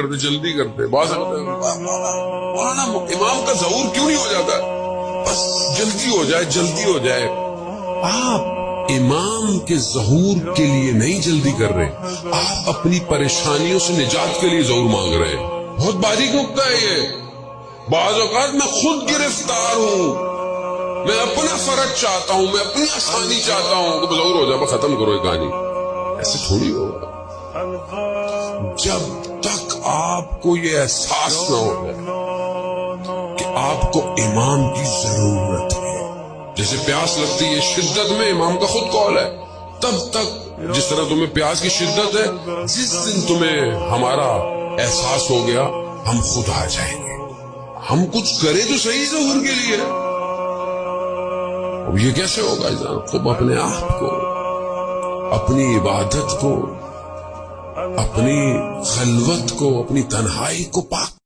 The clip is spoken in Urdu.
جلدی کرتے بعض مولانا امام کا ظہور کیوں نہیں ہو جاتا؟ بس جلدی ہو جائے جلدی ہو جائے. آپ امام کے ظہور کے لیے نہیں جلدی کر رہے، آپ اپنی پریشانیوں سے نجات کے لیے ظہور مانگ رہے ہیں. بہت باریک نکتہ ہے یہ. بعض اوقات میں خود گرفتار ہوں، میں اپنا فرج چاہتا ہوں، میں اپنی آسانی چاہتا ہوں تو ظہور ہو جائے ختم کرو یہ کہانی. ایسے تھوڑی ہوگا. جب تک آپ کو یہ احساس نہ ہو جائے کہ آپ کو امام کی ضرورت ہے، جیسے پیاس لگتی ہے شدت میں، امام کا خود قول ہے، تب تک جس طرح تمہیں پیاس کی شدت ہے، جس دن تمہیں ہمارا احساس ہو گیا ہم خود آ جائیں گے. ہم کچھ کریں تو صحیح ظہور کے لیے. اب یہ کیسے ہوگا جناب؟ تم اپنے آپ کو، اپنی عبادت کو، اپنی خلوت کو، اپنی تنہائی کو پاک